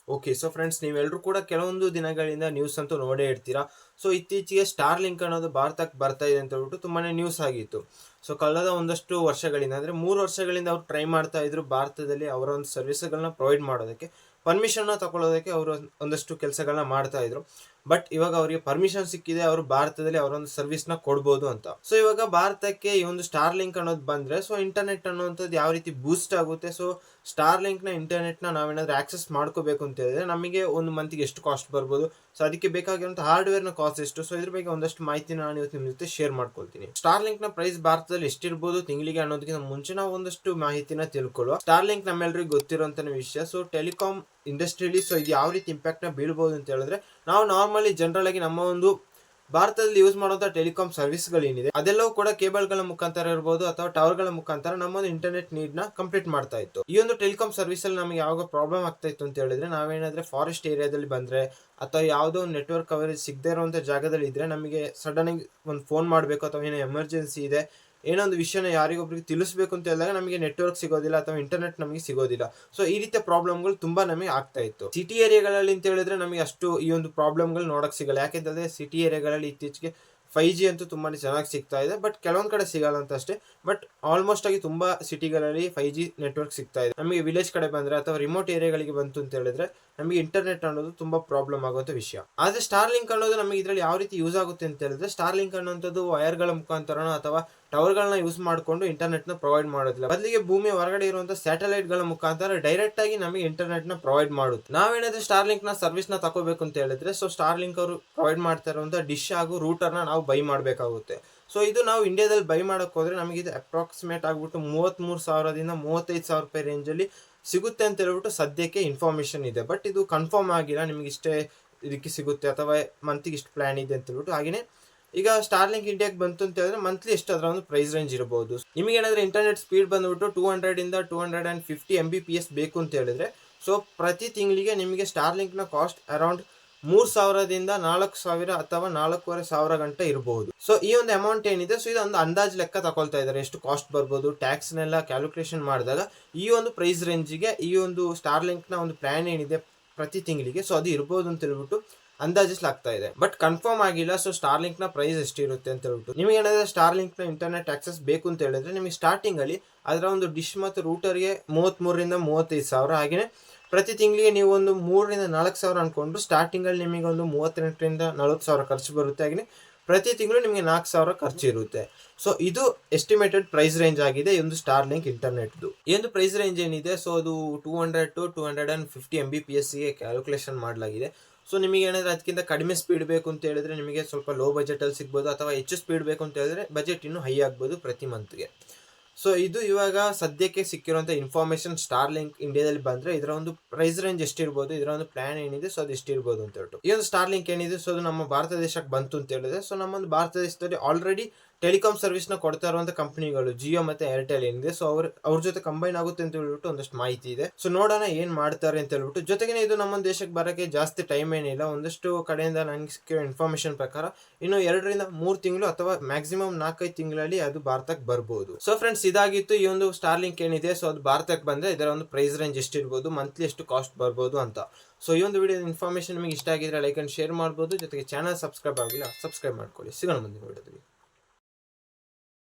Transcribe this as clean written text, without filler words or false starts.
Okay. So friends, ನೀವೆಲ್ಲರೂ ಕೂಡ ಕೆಲವೊಂದು ದಿನಗಳಿಂದ ನ್ಯೂಸ್ ಅಂತೂ ನೋಡೇ ಇರ್ತೀರಾ. ಸೊ ಇತ್ತೀಚೆಗೆ ಸ್ಟಾರ್ ಲಿಂಕ್ ಅನ್ನೋದು ಭಾರತಕ್ಕೆ ಬರ್ತಾ ಇದೆ ಅಂತ ಹೇಳ್ಬಿಟ್ಟು ತುಂಬಾನೇ ನ್ಯೂಸ್ ಆಗಿತ್ತು. ಸೊ ಕಳೆದ ಒಂದಷ್ಟು ವರ್ಷಗಳಿಂದ ಅಂದ್ರೆ 3 ವರ್ಷಗಳಿಂದ ಅವ್ರು ಟ್ರೈ ಮಾಡ್ತಾ ಇದ್ರು ಭಾರತದಲ್ಲಿ ಅವರ ಒಂದು ಸರ್ವಿಸ್ಗಳನ್ನ ಪ್ರೊವೈಡ್ ಮಾಡೋದಕ್ಕೆ, ಪರ್ಮಿಷನ್ ತಗೊಳ್ಳೋದಕ್ಕೆ ಅವರು ಒಂದಷ್ಟು ಕೆಲಸಗಳನ್ನ ಮಾಡ್ತಾ ಇದ್ರು. ಬಟ್ ಇವಾಗ ಅವರಿಗೆ ಪರ್ಮಿಷನ್ ಸಿಕ್ಕಿದೆ, ಅವರು ಭಾರತದಲ್ಲಿ ಅವರೊಂದು ಸರ್ವಿಸ್ ನ ಕೊಡ್ಬೋದು ಅಂತ. ಸೊ ಇವಾಗ ಭಾರತಕ್ಕೆ ಈ ಒಂದು ಸ್ಟಾರ್ ಲಿಂಕ್ ಅನ್ನೋದು ಬಂದ್ರೆ, ಸೊ ಇಂಟರ್ನೆಟ್ ಅನ್ನುವಂಥದ್ದು ಯಾವ ರೀತಿ ಬೂಸ್ಟ್ ಆಗುತ್ತೆ. ಸೊ ಸ್ಟಾರ್ ಲಿಂಕ್ ನ ಇಂಟರ್ನೆಟ್ ನ ನಾವೇನಾದ್ರೂ ಆಕ್ಸೆಸ್ ಮಾಡ್ಕೋಬೇಕು ಅಂತ ಹೇಳಿದ್ರೆ ನಮಗೆ ಒಂದು ಮಂತ್ಗೆ ಎಷ್ಟು ಕಾಸ್ಟ್ ಬರ್ಬೋದು, ಸೊ ಅದಕ್ಕೆ ಬೇಕಾಗಿರುವಂತ ಹಾರ್ಡ್ವೇರ್ ನ ಕಾಸ್ಟ್ ಎಷ್ಟು, ಸೊ ಇದ್ರ ಬಗ್ಗೆ ಒಂದಷ್ಟು ಮಾಹಿತಿನ ನಾನು ಇವತ್ತು ನಿಮ್ಮ ಜೊತೆ ಶೇರ್ ಮಾಡ್ಕೊಳ್ತೀನಿ. ಸ್ಟಾರ್ ಲಿಂಕ್ ನ ಪ್ರೈಸ್ ಭಾರತದಲ್ಲಿ ಎಷ್ಟಿರ್ಬೋದು ತಿಂಗಳಿಗೆ ಅನ್ನೋದಕ್ಕಿಂತ ಮುಂಚೆ ನಾವು ಒಂದಷ್ಟು ಮಾಹಿತಿನ ತಿಳ್ಕೊಳ್ಳುವ. ಸ್ಟಾರ್ ಲಿಂಕ್ ನಮ್ಮೆಲ್ಲರಿಗೂ ಗೊತ್ತಿರುವಂತ ವಿಷಯ. ಸೊ ಟೆಲಿಕಾಂ ಇಂಡಸ್ಟ್ರಿಯಲ್ಲಿ ಸೊ ಇದು ಯಾವ ರೀತಿ ಇಂಪ್ಯಾಕ್ಟ್ ನ ಬೀಳ್ಬೋದು ಅಂತ ಹೇಳಿದ್ರೆ, ನಾವು ನಾರ್ಮಲಿ ಜನರಲ್ ಆಗಿ ನಮ್ಮ ಒಂದು ಭಾರತದಲ್ಲಿ ಯೂಸ್ ಮಾಡುವಂತ ಟೆಲಿಕಾಂ ಸರ್ವಿಸ್ಗಳೇನಿದೆ ಅದೆಲ್ಲವೂ ಕೂಡ ಕೇಬಲ್ ಗಳ ಮುಖಾಂತರ ಇರಬಹುದು ಅಥವಾ ಟವರ್ ಗಳ ಮುಖಾಂತರ ನಮ್ಮೊಂದು ಇಂಟರ್ನೆಟ್ ನೀಡ್ ನ ಕಂಪ್ಲೀಟ್ ಮಾಡ್ತಾ ಇತ್ತು. ಈ ಒಂದು ಟೆಲಿಕಾಂ ಸರ್ವಿಸ್ ಅಲ್ಲಿ ನಮಗೆ ಯಾವಾಗ ಪ್ರಾಬ್ಲಮ್ ಆಗ್ತಾ ಇತ್ತು ಅಂತ ಹೇಳಿದ್ರೆ, ನಾವೇನಾದ್ರೆ ಫಾರೆಸ್ಟ್ ಏರಿಯಾದಲ್ಲಿ ಬಂದ್ರೆ ಅಥವಾ ಯಾವುದೋ ಒಂದು ನೆಟ್ವರ್ಕ್ ಕವರೇಜ್ ಸಿಗದೇ ಇರುವಂತ ಜಾಗದಲ್ಲಿ ಇದ್ರೆ, ನಮಗೆ ಸಡನ್ ಆಗಿ ಒಂದು ಫೋನ್ ಮಾಡಬೇಕು ಅಥವಾ ಏನೋ ಎಮರ್ಜೆನ್ಸಿ ಇದೆ, ಏನೋ ಒಂದು ವಿಷಯನ ಯಾರಿಗೊಬ್ರಿಗೆ ತಿಳಿಸಬೇಕು ಅಂತ ಹೇಳಿದಾಗ ನಮಗೆ ನೆಟ್ವರ್ಕ್ ಸಿಗೋದಿಲ್ಲ ಅಥವಾ ಇಂಟರ್ನೆಟ್ ನಮಗೆ ಸಿಗೋದಿಲ್ಲ. ಸೊ ಈ ರೀತಿಯ ಪ್ರಾಬ್ಲಮ್ಗಳು ತುಂಬಾ ನಮಗೆ ಆಗ್ತಾ ಇತ್ತು. ಸಿಟಿ ಏರಿಯಾಗಳಲ್ಲಿ ಅಂತ ಹೇಳಿದ್ರೆ ನಮಗೆ ಅಷ್ಟು ಈ ಒಂದು ಪ್ರಾಬ್ಲಮ್ಗಳು ನೋಡಕ್ ಸಿಗಲ್ಲ. ಯಾಕೆಂತಂದ್ರೆ ಸಿಟಿ ಏರಿಯಾಗಳಲ್ಲಿ ಇತ್ತೀಚೆಗೆ 5G ಅಂತೂ ತುಂಬಾನೇ ಚೆನ್ನಾಗಿ ಸಿಗ್ತಾ ಇದೆ. ಬಟ್ ಕೆಲವೊಂದ್ ಕಡೆ ಸಿಗಲ್ಲ ಅಂತ ಅಷ್ಟೇ. ಬಟ್ ಆಲ್ಮೋಸ್ಟ್ ಆಗಿ ತುಂಬಾ ಸಿಟಿಗಳಲ್ಲಿ 5G ನೆಟ್ವರ್ಕ್ ಸಿಗ್ತಾ ಇದೆ. ನಮಗೆ ವಿಲೇಜ್ ಕಡೆ ಬಂದ್ರೆ ಅಥವಾ ರಿಮೋಟ್ ಏರಿಯಾಗಳಿಗೆ ಬಂತು ಅಂತ ಹೇಳಿದ್ರೆ ನಮಗೆ ಇಂಟರ್ನೆಟ್ ಅನ್ನೋದು ತುಂಬಾ ಪ್ರಾಬ್ಲಮ್ ಆಗುವಂತ ವಿಷಯ. ಆದ್ರೆ ಸ್ಟಾರ್ ಲಿಂಕ್ ಅನ್ನೋದು ನಮಗೆ ಇದರಲ್ಲಿ ಯಾವ ರೀತಿ ಯೂಸ್ ಆಗುತ್ತೆ ಅಂತ ಹೇಳಿದ್ರೆ, ಸ್ಟಾರ್ ಲಿಂಕ್ ಅನ್ನುವಂಥದ್ದು ವೈರ್ ಗಳ ಮುಖಾಂತರ ಅಥವಾ ಟವರ್ ಗಳನ್ನ ಯೂಸ್ ಮಾಡಿಕೊಂಡು ಇಂಟರ್ನೆಟ್ ನ ಪ್ರೊವೈಡ್ ಮಾಡೋದಿಲ್ಲ. ಬದಲಿಗೆ ಭೂಮಿಯ ಹೊರಗಡೆ ಇರುವಂತಹ ಸ್ಯಾಟಲೈಟ್ ಗಳ ಮುಖಾಂತರ ಡೈರೆಕ್ಟ್ ಆಗಿ ನಮಗೆ ಇಂಟರ್ನೆಟ್ ನ ಪ್ರೊವೈಡ್ ಮಾಡುತ್ತೆ. ನಾವೇನಾದ್ರೆ ಸ್ಟಾರ್ ಲಿಂಕ್ ನ ಸರ್ವಿಸ್ ನ ತಗೋಬೇಕು ಅಂತ ಹೇಳಿದ್ರೆ, ಸೊ ಸ್ಟಾರ್ ಲಿಂಕ್ ಅವರು ಪ್ರೊವೈಡ್ ಮಾಡ್ತಾ ಇರುವಂತಹ ಡಿಶ್ ಹಾಗೂ ರೂಟರ್ ನ ನಾವು ಬೈ ಮಾಡಬೇಕಾಗುತ್ತೆ. ಸೊ ಇದು ನಾವು ಇಂಡಿಯಾದಲ್ಲಿ ಬೈ ಮಾಡಕ್ ಹೋದ್ರೆ ನಮಗೆ ಇದು ಅಪ್ರಾಕ್ಸಿಮೇಟ್ ಆಗ್ಬಿಟ್ಟು 33,000ದಿಂದ 35,000 ರೂಪಾಯಿ ರೇಂಜ್ ಅಲ್ಲಿ ಸಿಗುತ್ತೆ ಅಂತ ಹೇಳ್ಬಿಟ್ಟು ಸದ್ಯಕ್ಕೆ ಇನ್ಫಾರ್ಮೇಶನ್ ಇದೆ. ಬಟ್ ಇದು ಕನ್ಫರ್ಮ್ ಆಗಿಲ್ಲ, ನಿಮ್ಗೆ ಇಷ್ಟೇ ಇದಕ್ಕೆ ಸಿಗುತ್ತೆ ಅಥವಾ ಮಂತ್ಗೆ ಇಷ್ಟು ಪ್ಲಾನ್ ಇದೆ ಅಂತ ಹೇಳ್ಬಿಟ್ಟು. ಹಾಗೇನೆ ಈಗ ಸ್ಟಾರ್ ಲಿಂಕ್ ಇಂಡಿಯಾಗೆ ಬಂತು ಅಂತ ಹೇಳಿದ್ರೆ ಮಂತ್ಲಿ ಎಷ್ಟು ಅದರ ಒಂದು ಪ್ರೈಸ್ ರೇಂಜ್ ಇರಬಹುದು. ನಿಮಗೆ ಏನಾದ್ರೆ ಇಂಟರ್ನೆಟ್ ಸ್ಪೀಡ್ ಬಂದ್ಬಿಟ್ಟು 200 ಇಂದ 250 Mbps ಬೇಕು ಅಂತ ಹೇಳಿದ್ರೆ, ಸೊ ಪ್ರತಿ ತಿಂಗಳಿಗೆ ನಿಮಗೆ ಸ್ಟಾರ್ ಲಿಂಕ್ ನ ಕಾಸ್ಟ್ ಅರೌಂಡ್ 3,000ದಿಂದ 4,000 ಅಥವಾ 4,500 ಗಂಟೆ ಇರಬಹುದು. ಸೊ ಈ ಒಂದು ಅಮೌಂಟ್ ಏನಿದೆ, ಸೊ ಇದು ಒಂದು ಅಂದಾಜು ಲೆಕ್ಕ ತಗೊಳ್ತಾ ಇದ್ದಾರೆ ಎಷ್ಟು ಕಾಸ್ಟ್ ಬರ್ಬೋದು. ಟ್ಯಾಕ್ಸ್ ನೆಲ್ಲ ಕ್ಯಾಲ್ಕುಲೇಷನ್ ಮಾಡಿದಾಗ ಈ ಒಂದು ಪ್ರೈಸ್ ರೇಂಜಿಗೆ ಈ ಒಂದು ಸ್ಟಾರ್ ಲಿಂಕ್ ನ ಒಂದು ಪ್ಲಾನ್ ಏನಿದೆ ಪ್ರತಿ ತಿಂಗಳಿಗೆ, ಸೊ ಅದು ಇರಬಹುದು ಅಂತ ಹೇಳ್ಬಿಟ್ಟು ಅಂದಾಜಿಸಲಾಗ್ತಾ ಇದೆ. ಬಟ್ ಕನ್ಫರ್ಮ್ ಆಗಿಲ್ಲ ಸೊ ಸ್ಟಾರ್ ಲಿಂಕ್ ನ ಪ್ರೈಸ್ ಎಷ್ಟಿರುತ್ತೆ ಅಂತ ಹೇಳ್ಬಿಟ್ಟು. ನಿಮಗೆ ಏನಾದ್ರೆ ಸ್ಟಾರ್ ಲಿಂಕ್ ನ ಇಂಟರ್ನೆಟ್ ಆಕ್ಸೆಸ್ ಬೇಕು ಅಂತ ಹೇಳಿದ್ರೆ, ನಿಮಗೆ ಸ್ಟಾರ್ಟಿಂಗ್ ಅಲ್ಲಿ ಅದರ ಒಂದು ಡಿಶ್ ಮತ್ತು ರೂಟರ್ಗೆ 33ರಿಂದ 35,000, ಹಾಗೇನೆ ಪ್ರತಿ ತಿಂಗಳಿಗೆ ನೀವು ಒಂದು 3ರಿಂದ 4,000 ಅನ್ಕೊಂಡು ಸ್ಟಾರ್ಟಿಂಗ್ ಅಲ್ಲಿ ನಿಮಗೆ ಒಂದು 38ರಿಂದ 40,000 ಖರ್ಚು ಬರುತ್ತೆ. ಹಾಗೆ ಪ್ರತಿ ತಿಂಗಳು ನಿಮಗೆ 4,000 ಖರ್ಚು ಇರುತ್ತೆ. ಸೊ ಇದು ಎಸ್ಟಿಮೇಟೆಡ್ ಪ್ರೈಸ್ ರೇಂಜ್ ಆಗಿದೆ ಈ ಒಂದು ಸ್ಟಾರ್ ಲಿಂಕ್ ಇಂಟರ್ನೆಟ್. ಈ ಒಂದು ಪ್ರೈಸ್ ರೇಂಜ್ ಏನಿದೆ, ಸೊ ಅದು 200 to 250 Mbps ಗೆ ಕ್ಯಾಲ್ಕುಲೇಷನ್ ಮಾಡಲಾಗಿದೆ. ಸೊ ನಿಮಗೆ ಏನಾದ್ರೆ ಅದಕ್ಕಿಂತ ಕಡಿಮೆ ಸ್ಪೀಡ್ ಬೇಕು ಅಂತ ಹೇಳಿದ್ರೆ ನಿಮಗೆ ಸ್ವಲ್ಪ ಲೋ ಬಜೆಟ್ ಅಲ್ಲಿ ಸಿಗ್ಬೋದು, ಅಥವಾ ಹೆಚ್ಚು ಸ್ಪೀಡ್ ಬೇಕು ಅಂತ ಹೇಳಿದ್ರೆ ಬಜೆಟ್ ಇನ್ನು ಹೈ ಆಗ್ಬೋದು ಪ್ರತಿ ಮಂತ್ಗೆ. ಸೊ ಇದು ಇವಾಗ ಸದ್ಯಕ್ಕೆ ಸಿಕ್ಕಿರುವಂತ ಇನ್ಫಾರ್ಮೇಶನ್. ಸ್ಟಾರ್ ಲಿಂಕ್ ಇಂಡಿಯಾದಲ್ಲಿ ಬಂದ್ರೆ ಇದರ ಒಂದು ಪ್ರೈಸ್ ರೇಂಜ್ ಎಷ್ಟಿರ್ಬೋದು, ಇದರ ಒಂದು ಪ್ಲಾನ್ ಏನಿದೆ, ಸೊ ಅದು ಎಷ್ಟಿರ್ಬೋದು ಅಂತ ಹೇಳ್ಬಿಟ್ಟು. ಈ ಒಂದು ಸ್ಟಾರ್ ಲಿಂಕ್ ಏನಿದೆ, ಸೊ ಅದು ನಮ್ಮ ಭಾರತ ದೇಶಕ್ಕೆ ಬಂತು ಅಂತ ಹೇಳಿದ್ರೆ, ಸೊ ನಮ್ಮ ಒಂದು ಭಾರತ ದೇಶದಲ್ಲಿ ಆಲ್ರೆಡಿ ಟೆಲಿಕಾಂ ಸರ್ವಿಸ್ ನ ಕೊಡ್ತಾ ಇರುವಂತ ಕಂಪನಿಗಳು ಜಿಯೋ ಮತ್ತೆ ಏರ್ಟೆಲ್ ಏನಿದೆ, ಸೊ ಅವ್ರ ಜೊತೆ ಕಂಬೈನ್ ಆಗುತ್ತೆ ಅಂತ ಹೇಳ್ಬಿಟ್ಟು ಒಂದಷ್ಟು ಮಾಹಿತಿ ಇದೆ. ಸೊ ನೋಡೋಣ ಏನ್ ಮಾಡ್ತಾರೆ ಅಂತ ಹೇಳ್ಬಿಟ್ಟು. ಜೊತೆಗೆ ಇದು ನಮ್ಮ ದೇಶಕ್ಕೆ ಬರಕ್ಕೆ ಜಾಸ್ತಿ ಟೈಮ್ ಏನಿಲ್ಲ. ಒಂದಷ್ಟು ಕಡೆಯಿಂದ ನನಗೆ ಸಿಕ್ಕಿರೋ ಇನ್ಫಾರ್ಮೇಶನ್ ಪ್ರಕಾರ ಇನ್ನು 2ರಿಂದ 3 ತಿಂಗಳು ಅಥವಾ ಮ್ಯಾಕ್ಸಿಮಮ್ 4-5 ತಿಂಗಳಲ್ಲಿ ಅದು ಭಾರತಕ್ಕೆ ಬರ್ಬೋದು. ಸೊ ಫ್ರೆಂಡ್ಸ್, ಇದಾಗಿತ್ತು ಈ ಒಂದು ಸ್ಟಾರ್ ಲಿಂಕ್ ಏನಿದೆ, ಸೊ ಅದು ಭಾರತಕ್ಕೆ ಬಂದ್ರೆ ಇದರ ಒಂದು ಪ್ರೈಸ್ ರೇಂಜ್ ಎಷ್ಟಿರ್ಬೋದು, ಮಂತ್ಲಿ ಎಷ್ಟು ಕಾಸ್ಟ್ ಬರ್ಬೋದು ಅಂತ. ಸೊ ಈ ಒಂದು ವಿಡಿಯೋ ಇನ್ಫಾರ್ಮೇಶನ್ ನಿಮಗೆ ಇಷ್ಟ ಆಗಿದ್ರೆ ಲೈಕ್ ಅಂಡ್ ಶೇರ್ ಮಾಡ್ಬೋದು. ಜೊತೆಗೆ ಚಾನಲ್ ಸಬ್ಸ್ಕ್ರೈಬ್ ಆಗಿಲ್ಲ ಸಬ್ಸ್ಕ್ರೈಬ್ ಮಾಡ್ಕೊಳ್ಳಿ. ಸಿಗೋಣ ಮುಂದಿನ ವಿಡಿಯೋದಲ್ಲಿ.